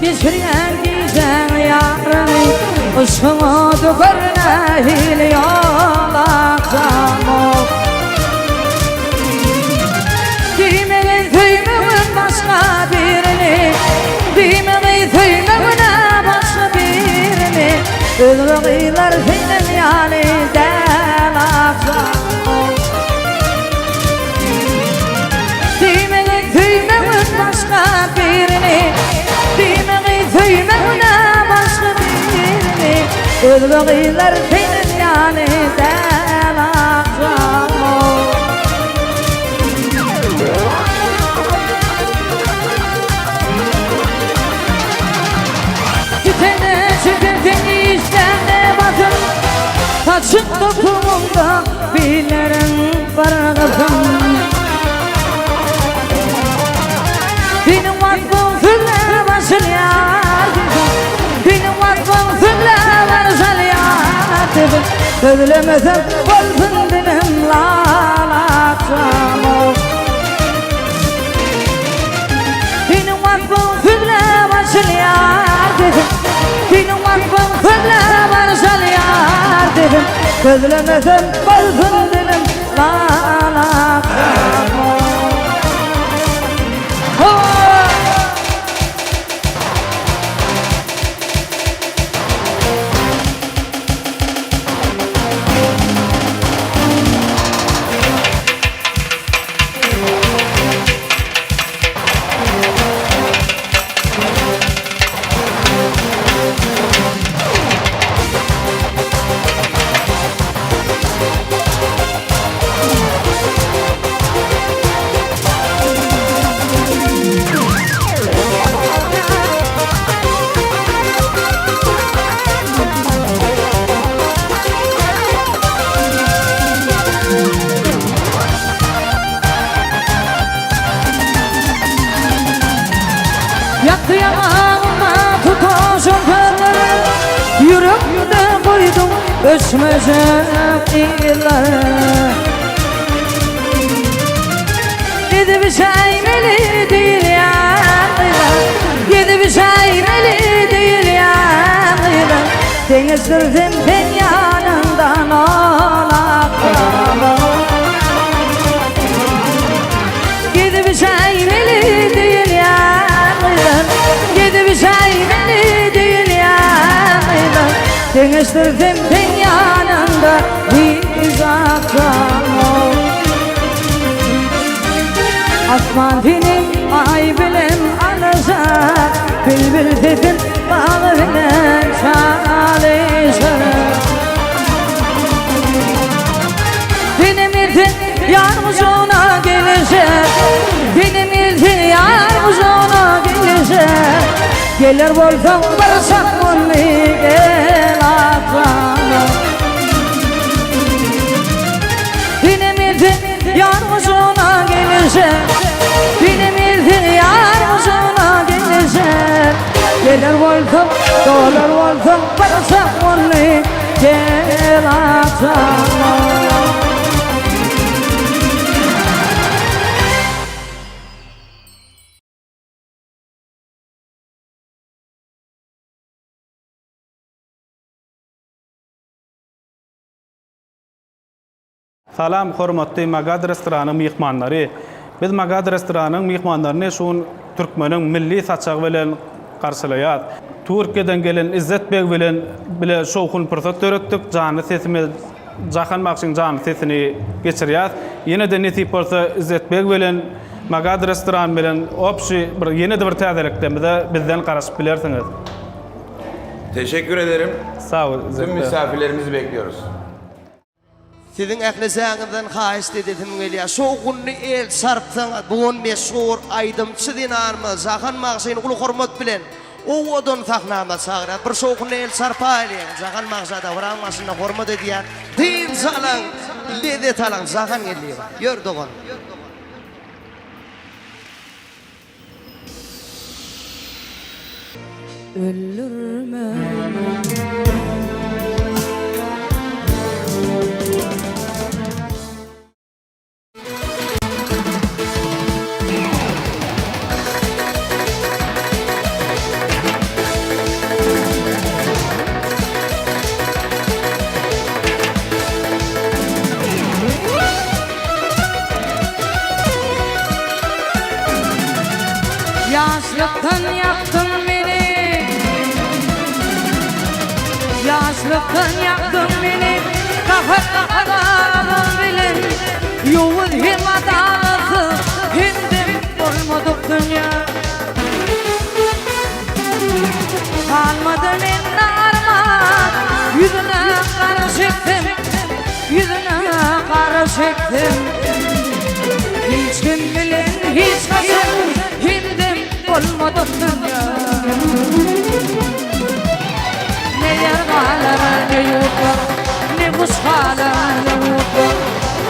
geçirgen giysen yarını Işığımı dökörüne hili yolaksan Düğmenin tüymemin başka birini Düğmenin tüymemin başka birini Ölgüler senin yanından aksan Düğmenin tüymemin başka birini Düğmenin tüymemin başka birini Ölgüler senin yanından aksan Çıkırdın işlerine bakın Taçın toplumunda Billerin var kızım Benim vakfım fülle başlıyor Benim vakfım fülle başlıyor Söylemesem olsun dilim lalakçam Benim vakfım fülle başlıyor Benim vakfım fülle başlıyor Söylemesem olsun dilim lalakçam Yaktı yanağıma tutuşum fırları Yüreğimde koydum öçmecek illeri Dedi bir şey meli değil yanıyla Dedi bir şey meli değil yanıyla Denizdirdim ben yanından olaklarım Dedi bir şey meli değil yanıyla Dedi bir şey meli değil yanıyla Denizdirdim ben yanında bir uzaktan Asman benim ay bilim alacak Bülbül dedim bağlı bilen çalışır Benim iltin yalnızına gelecek Benim iltin yalnızına gelecek Gelir bolsam barışak bunu gel atlanım Benim iltin yalnızına gelecek Benim iltin yalnızına gelecek Gelir bolsam, dolar bolsam barışak bunu gel atlanım Salam hormatly Magad restoranı mehmanlary. Biz Magad restoranının mehmanlaryny şuun türkmeniň milli saçagy bilen garşylaýar. Türkiýeden gelen İzzet Beg bilen bile şowkun pursat törekdik. Jany sesimiz Jahan Maksyň jany sesini geçirýär. Ýene de nesip bolsa İzzet Beg bilen Magad restoran bilen opşy bir ýene de bir täzelikden bizden garaşyp bilersiňiz. Teşekkür ederim. Sağ ol. Tüm misafirlerimizi bekliyoruz. Sizin ählisänizden haýyş edetim gelýär. Şo günni el sarpsaň, bugun meşhur aýdymçy dinarmy Jahan Maksyň uly hormat bilen o odon sahnama sagrat. Bir şo günni el sarpaýly. Jahan Maksada waraňmasyna hormat edýär. Din salan, ledet alan Jahan gelýär. Ýördogan. Ölürmem Yaşlıktan yaktın beni, kafadan bilin. Yuvuz hem adamı, hindim olmadık dünya. Kalmadı men arman, yüzüne kara çektim, yüzüne kara çektim. Hiç kim bilin, hiç kasım, hindim olmadık dünya. Ne yergalara ne yurtlar, ne kuşkalar ne yurtlar,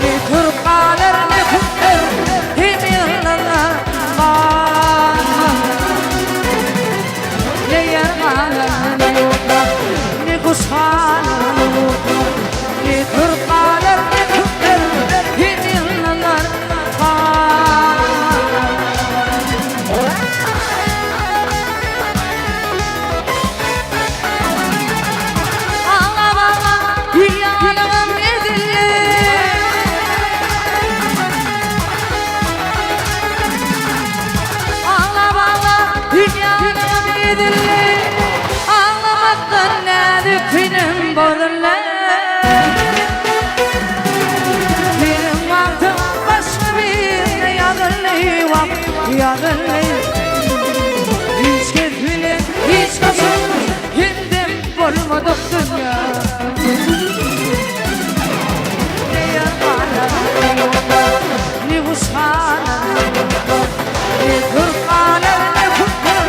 ne Türkkalar ne Kürtler, hem yıllar var. Ne yergalara ne yurtlar, ne kuşkalar ne yurtlar, ne Türkkalar ne Kürtler, hem yıllar var. Yanım edildi. Ağlama yanım edildi. Ağlamaktan ne dükkanım bozuldu. Benim vaktim başka bir yadırlı vakit yadırlı. Hiç kesmeli hiç kaçın hindim olmadık dünya. Ne kuşkalar, ne Türkkalar, ne Kürtler,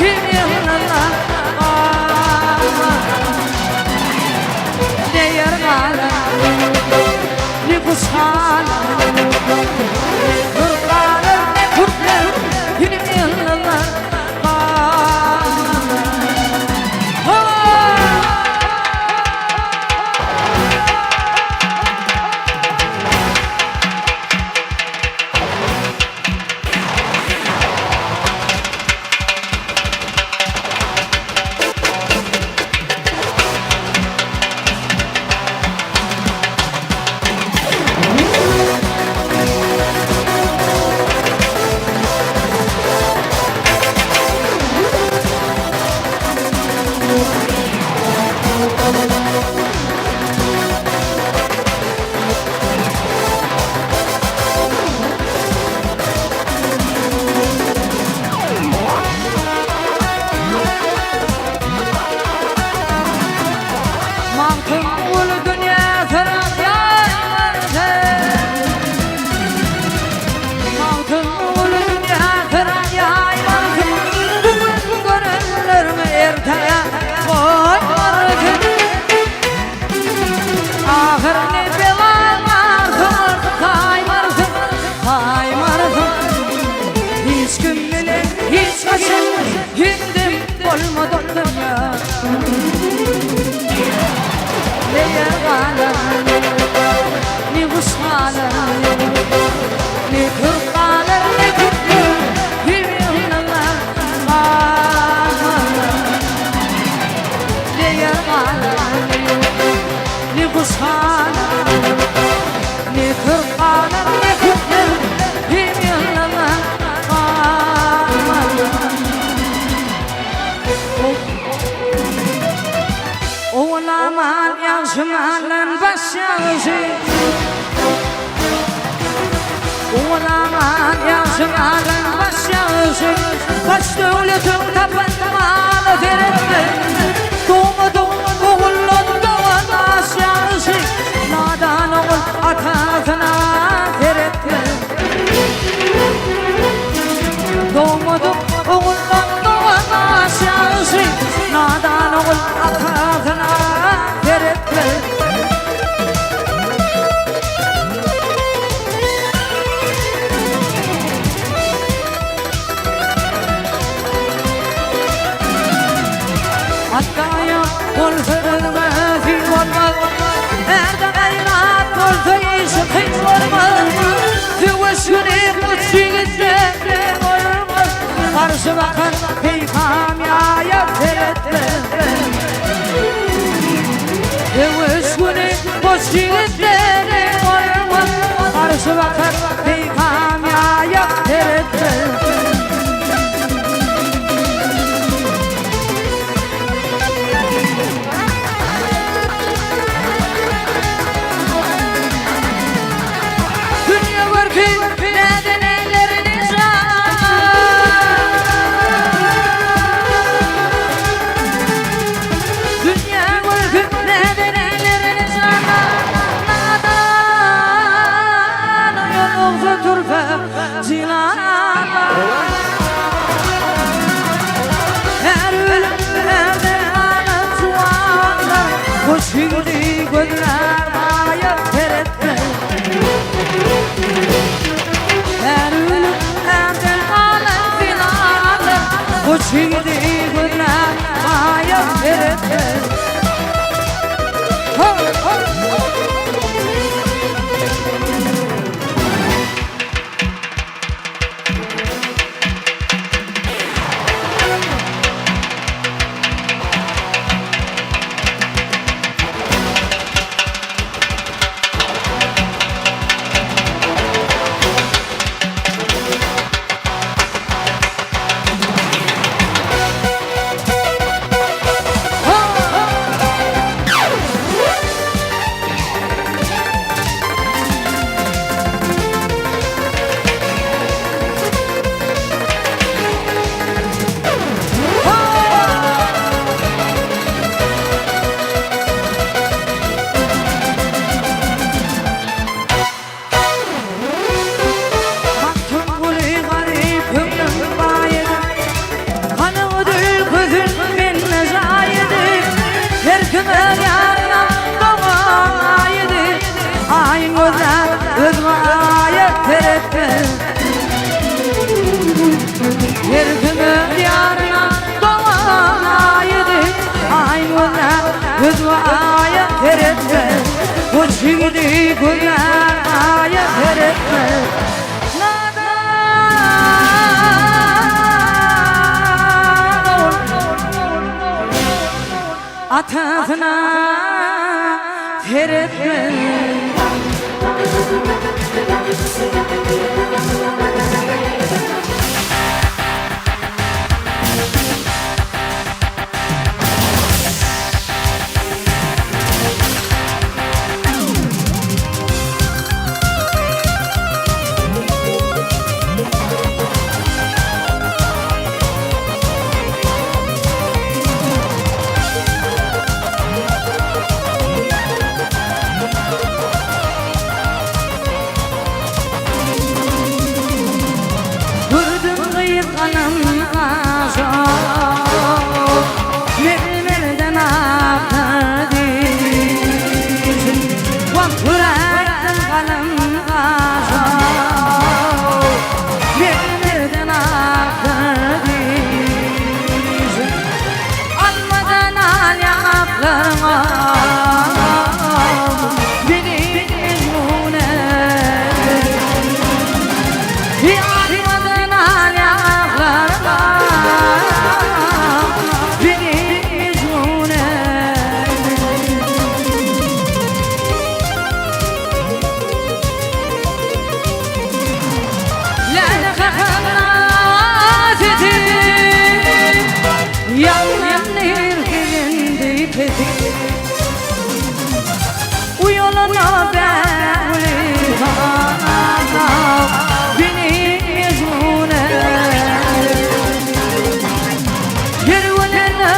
hem yıllar var. Ne yergalar, ne kuşkalar, ne Türkkalar, ne Kürtler, hem yıllar var. Mantım ulu dünya taraf yaylardı. Mantım ulu dünya taraf yaylardı. Bugün görünür mü erteye koymardı. Ahır ne belanlardı, kaymardı, kaymardı. Hiç gün bile hiç kaçın, hindim olmadı dünya. Ne yergalar, ne kuşkalar, ne Türkkalar, ne Kürtler, hem yıllar var. Ne yergalar, ne kuşkalar, ne Türkkalar, ne Kürtler, hem yıllar var. Oğlaman yaşımanın başyağışı. Oğlaman yaşımanın başyağışı. Kaç devletin tapınmalı verildi. Doğmadım oğulun doğan aşyağışı. Nadan oğul atasına verildi. Doğmadım oğulun doğan aşyağışı. Nadan oğul atasına verildi. Hakkaya olsaydı fil olmaz. Erde gayrat olsa işi kıyım olmaz. Tüvüşkünü kutçigizde olmaz. Karşı bakar peykam yaya tereddü. Tüvüşkünü kutçigizde olmaz. Karşı bakar peykam yaya tereddü. zilanlar Her ölümlerde alıp suanlar Koşuldu gözler maya teretme Her ölümlerde alıp zilanlar Koşuldu gözler maya teretme Şimdi günler ayet etme Atasına teretme Uyolana beni yüzüne Yervene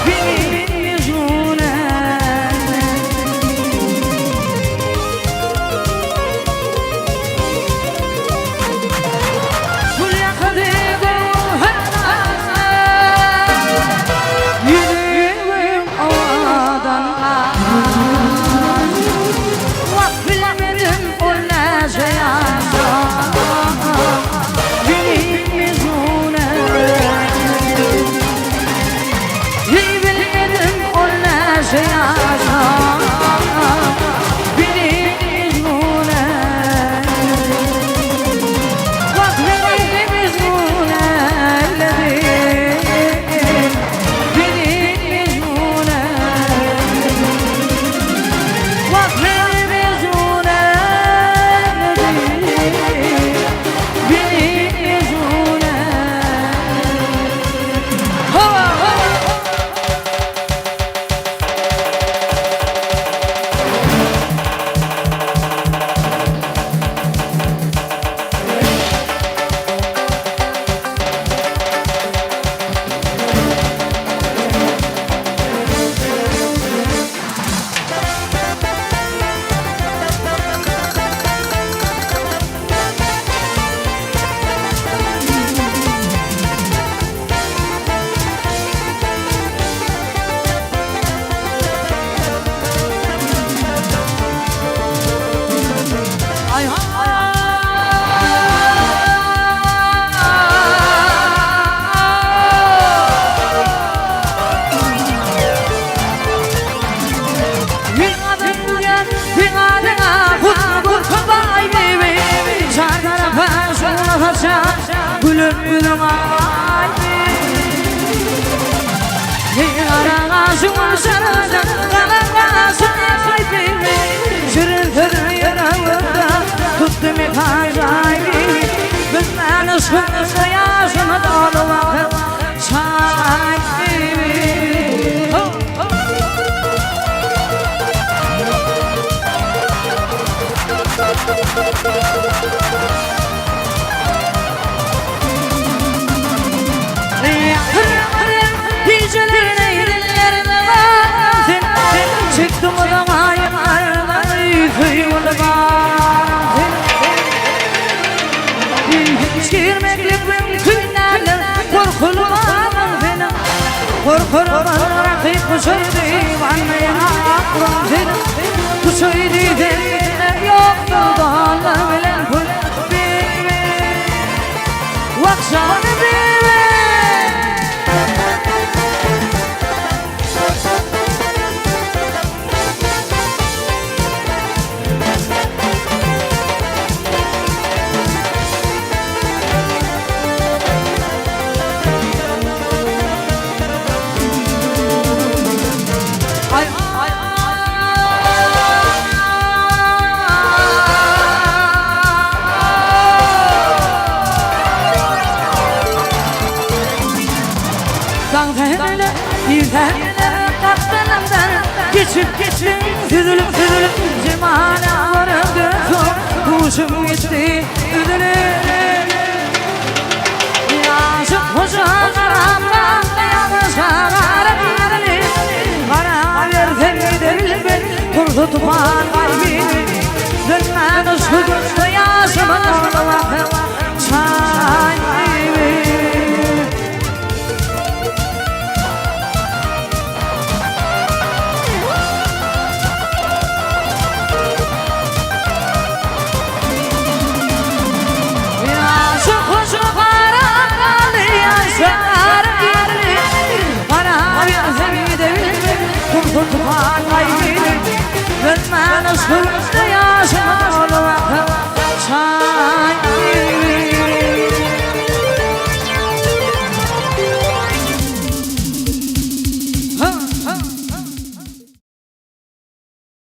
beni yüzüne saça gülüm gülüm ay Ağacımın sarıdan kalan sahibimi Şırıntır yanağında tuttum et acayip Bizden ışkınızda yaşımı dolu vakit sahibimi Gecelerin eğrilerine bazen Çıktım da mayınlarına Yıkıyımda bazen Şirmeklik günlerle Korkulmanım benim Korkulmanım rakip bu söyledi Anlayan aklım senin Bu söyledi yoktu Dağla bilen kul Vakşanı bime Dağlarla yüzlerle kaptanımdan Geçip süzülüp Cemana varım gözüm Kuşum gitti üzülüp Yaşık hoşanlarımdan Yanlış kararım Bana versen giderim ben Kurdu tuman kalbimi Dönmen ışkı gözde yaşımın Allah'ım sahibimi Tutman kaybını Vermen ışkı